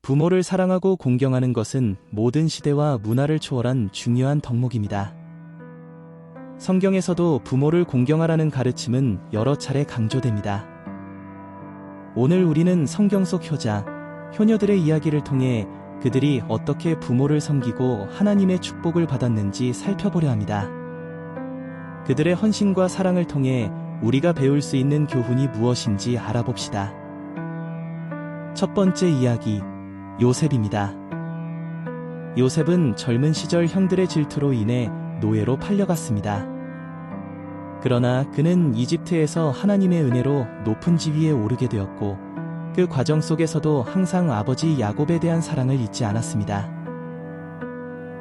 부모를 사랑하고 공경하는 것은 모든 시대와 문화를 초월한 중요한 덕목입니다. 성경에서도 부모를 공경하라는 가르침은 여러 차례 강조됩니다. 오늘 우리는 성경 속 효자, 효녀들의 이야기를 통해 그들이 어떻게 부모를 섬기고 하나님의 축복을 받았는지 살펴보려 합니다. 그들의 헌신과 사랑을 통해 우리가 배울 수 있는 교훈이 무엇인지 알아봅시다. 첫 번째 이야기, 요셉입니다. 요셉은 젊은 시절 형들의 질투로 인해 노예로 팔려갔습니다. 그러나 그는 이집트에서 하나님의 은혜로 높은 지위에 오르게 되었고, 그 과정 속에서도 항상 아버지 야곱에 대한 사랑을 잊지 않았습니다.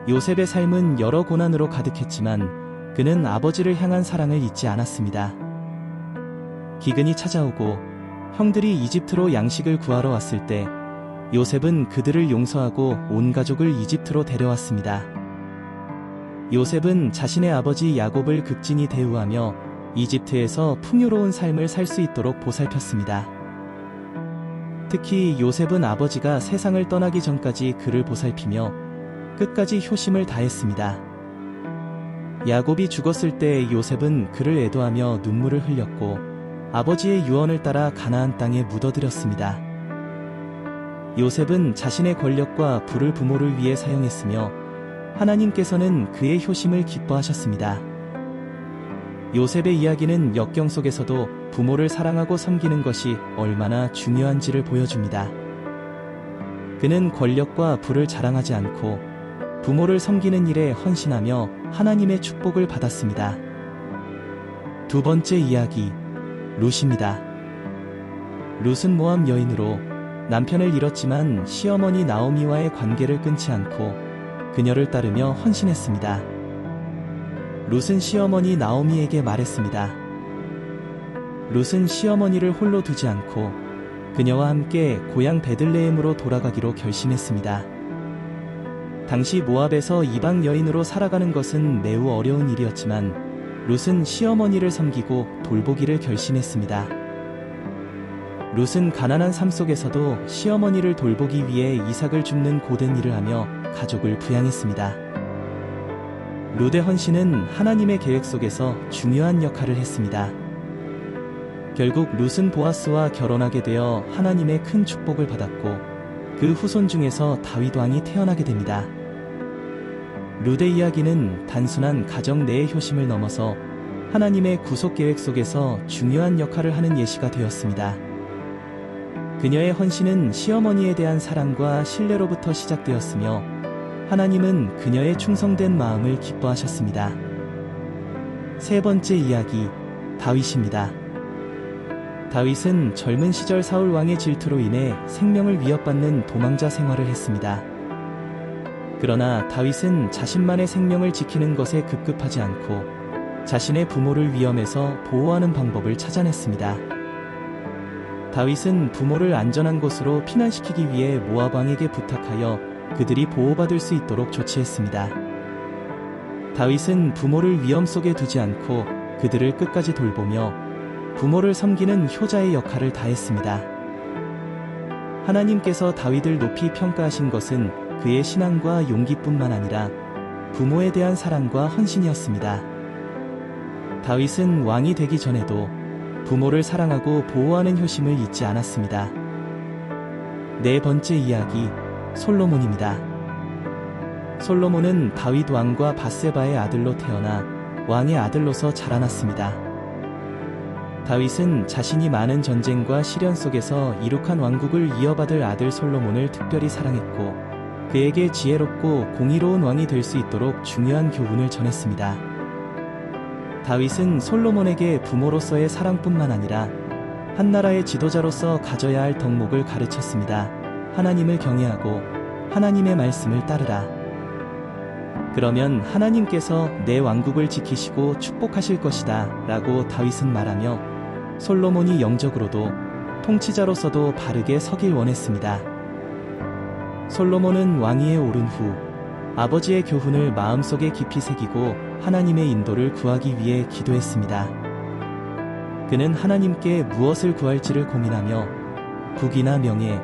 요셉의 삶은 여러 고난으로 가득했지만 그는 아버지를 향한 사랑을 잊지 않았습니다. 기근이 찾아오고 형들이 이집트로 양식을 구하러 왔을 때 요셉은 그들을 용서하고 온 가족을 이집트로 데려왔습니다. 요셉은 자신의 아버지 야곱을 극진히 대우하며 이집트에서 풍요로운 삶을 살 수 있도록 보살폈습니다. 특히 요셉은 아버지가 세상을 떠나기 전까지 그를 보살피며 끝까지 효심을 다했습니다. 야곱이 죽었을 때 요셉은 그를 애도하며 눈물을 흘렸고 아버지의 유언을 따라 가나안 땅에 묻어들였습니다. 요셉은 자신의 권력과 부를 부모를 위해 사용했으며 하나님께서는 그의 효심을 기뻐하셨습니다. 요셉의 이야기는 역경 속에서도 부모를 사랑하고 섬기는 것이 얼마나 중요한지를 보여줍니다. 그는 권력과 부를 자랑하지 않고 부모를 섬기는 일에 헌신하며 하나님의 축복을 받았습니다. 두 번째 이야기, 룻입니다. 룻은 모압 여인으로 남편을 잃었지만 시어머니 나오미와의 관계를 끊지 않고 그녀를 따르며 헌신했습니다. 룻은 시어머니 나오미에게 말했습니다. 룻은 시어머니를 홀로 두지 않고 그녀와 함께 고향 베들레헴으로 돌아가기로 결심했습니다. 당시 모압에서 이방 여인으로 살아가는 것은 매우 어려운 일이었지만 룻은 시어머니를 섬기고 돌보기를 결심했습니다. 룻은 가난한 삶 속에서도 시어머니를 돌보기 위해 이삭을 줍는 고된 일을 하며 가족을 부양했습니다. 룻의 헌신은 하나님의 계획 속에서 중요한 역할을 했습니다. 결국 룻은 보아스와 결혼하게 되어 하나님의 큰 축복을 받았고 그 후손 중에서 다윗 왕이 태어나게 됩니다. 룻의 이야기는 단순한 가정 내의 효심을 넘어서 하나님의 구속 계획 속에서 중요한 역할을 하는 예시가 되었습니다. 그녀의 헌신은 시어머니에 대한 사랑과 신뢰로부터 시작되었으며 하나님은 그녀의 충성된 마음을 기뻐하셨습니다. 세 번째 이야기, 다윗입니다. 다윗은 젊은 시절 사울 왕의 질투로 인해 생명을 위협받는 도망자 생활을 했습니다. 그러나 다윗은 자신만의 생명을 지키는 것에 급급하지 않고 자신의 부모를 위험에서 보호하는 방법을 찾아냈습니다. 다윗은 부모를 안전한 곳으로 피난시키기 위해 모압 왕에게 부탁하여 그들이 보호받을 수 있도록 조치했습니다. 다윗은 부모를 위험 속에 두지 않고 그들을 끝까지 돌보며 부모를 섬기는 효자의 역할을 다했습니다. 하나님께서 다윗을 높이 평가하신 것은 그의 신앙과 용기뿐만 아니라 부모에 대한 사랑과 헌신이었습니다. 다윗은 왕이 되기 전에도 부모를 사랑하고 보호하는 효심을 잊지 않았습니다. 네 번째 이야기, 솔로몬입니다. 솔로몬은 다윗 왕과 밧세바의 아들로 태어나 왕의 아들로서 자라났습니다. 다윗은 자신이 많은 전쟁과 시련 속에서 이룩한 왕국을 이어받을 아들 솔로몬을 특별히 사랑했고 그에게 지혜롭고 공의로운 왕이 될 수 있도록 중요한 교훈을 전했습니다. 다윗은 솔로몬에게 부모로서의 사랑뿐만 아니라 한 나라의 지도자로서 가져야 할 덕목을 가르쳤습니다. 하나님을 경외하고 하나님의 말씀을 따르라. 그러면 하나님께서 내 왕국을 지키시고 축복하실 것이다 라고 다윗은 말하며 솔로몬이 영적으로도 통치자로서도 바르게 서길 원했습니다. 솔로몬은 왕위에 오른 후 아버지의 교훈을 마음속에 깊이 새기고 하나님의 인도를 구하기 위해 기도했습니다. 그는 하나님께 무엇을 구할지를 고민하며 부귀나 명예,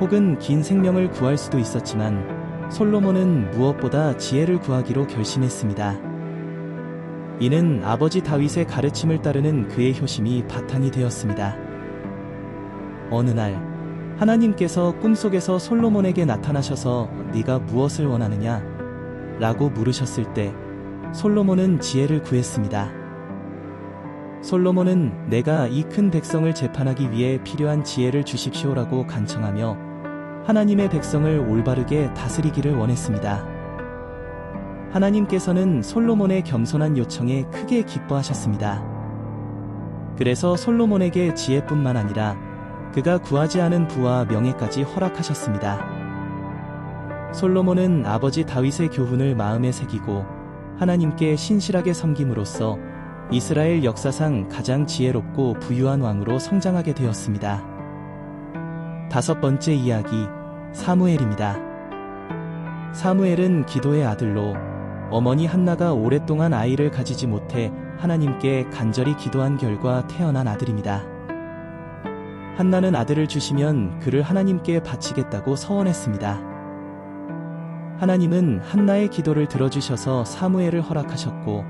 혹은 긴 생명을 구할 수도 있었지만 솔로몬은 무엇보다 지혜를 구하기로 결심했습니다. 이는 아버지 다윗의 가르침을 따르는 그의 효심이 바탕이 되었습니다. 어느 날 하나님께서 꿈속에서 솔로몬에게 나타나셔서 네가 무엇을 원하느냐? 라고 물으셨을 때 솔로몬은 지혜를 구했습니다. 솔로몬은 내가 이 큰 백성을 재판하기 위해 필요한 지혜를 주십시오라고 간청하며 하나님의 백성을 올바르게 다스리기를 원했습니다. 하나님께서는 솔로몬의 겸손한 요청에 크게 기뻐하셨습니다. 그래서 솔로몬에게 지혜뿐만 아니라 그가 구하지 않은 부와 명예까지 허락하셨습니다. 솔로몬은 아버지 다윗의 교훈을 마음에 새기고 하나님께 신실하게 섬김으로써 이스라엘 역사상 가장 지혜롭고 부유한 왕으로 성장하게 되었습니다. 다섯 번째 이야기, 사무엘입니다. 사무엘은 기도의 아들로 어머니 한나가 오랫동안 아이를 가지지 못해 하나님께 간절히 기도한 결과 태어난 아들입니다. 한나는 아들을 주시면 그를 하나님께 바치겠다고 서원했습니다. 하나님은 한나의 기도를 들어주셔서 사무엘을 허락하셨고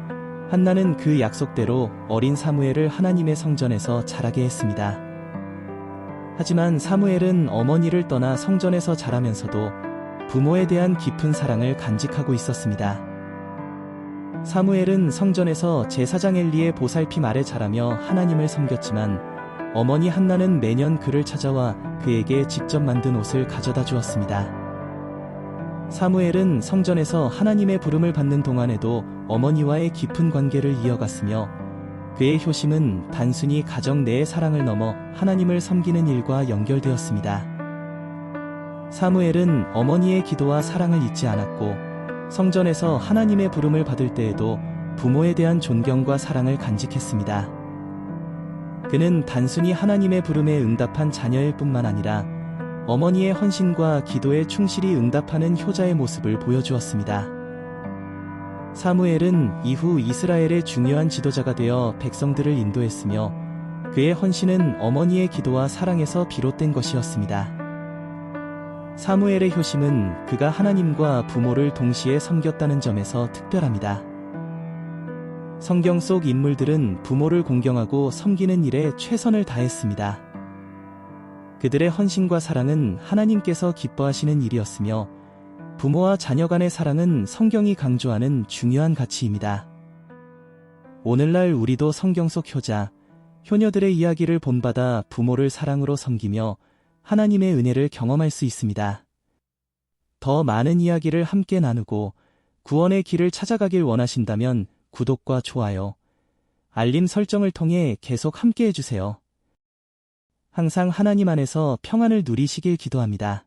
한나는 그 약속대로 어린 사무엘을 하나님의 성전에서 자라게 했습니다. 하지만 사무엘은 어머니를 떠나 성전에서 자라면서도 부모에 대한 깊은 사랑을 간직하고 있었습니다. 사무엘은 성전에서 제사장 엘리의 보살핌 아래 자라며 하나님을 섬겼지만 어머니 한나는 매년 그를 찾아와 그에게 직접 만든 옷을 가져다 주었습니다. 사무엘은 성전에서 하나님의 부름을 받는 동안에도 어머니와의 깊은 관계를 이어갔으며 그의 효심은 단순히 가정 내의 사랑을 넘어 하나님을 섬기는 일과 연결되었습니다. 사무엘은 어머니의 기도와 사랑을 잊지 않았고 성전에서 하나님의 부름을 받을 때에도 부모에 대한 존경과 사랑을 간직했습니다. 그는 단순히 하나님의 부름에 응답한 자녀일 뿐만 아니라 어머니의 헌신과 기도에 충실히 응답하는 효자의 모습을 보여주었습니다. 사무엘은 이후 이스라엘의 중요한 지도자가 되어 백성들을 인도했으며 그의 헌신은 어머니의 기도와 사랑에서 비롯된 것이었습니다. 사무엘의 효심은 그가 하나님과 부모를 동시에 섬겼다는 점에서 특별합니다. 성경 속 인물들은 부모를 공경하고 섬기는 일에 최선을 다했습니다. 그들의 헌신과 사랑은 하나님께서 기뻐하시는 일이었으며 부모와 자녀 간의 사랑은 성경이 강조하는 중요한 가치입니다. 오늘날 우리도 성경 속 효자, 효녀들의 이야기를 본받아 부모를 사랑으로 섬기며 하나님의 은혜를 경험할 수 있습니다. 더 많은 이야기를 함께 나누고 구원의 길을 찾아가길 원하신다면 구독과 좋아요, 알림 설정을 통해 계속 함께 해주세요. 항상 하나님 안에서 평안을 누리시길 기도합니다.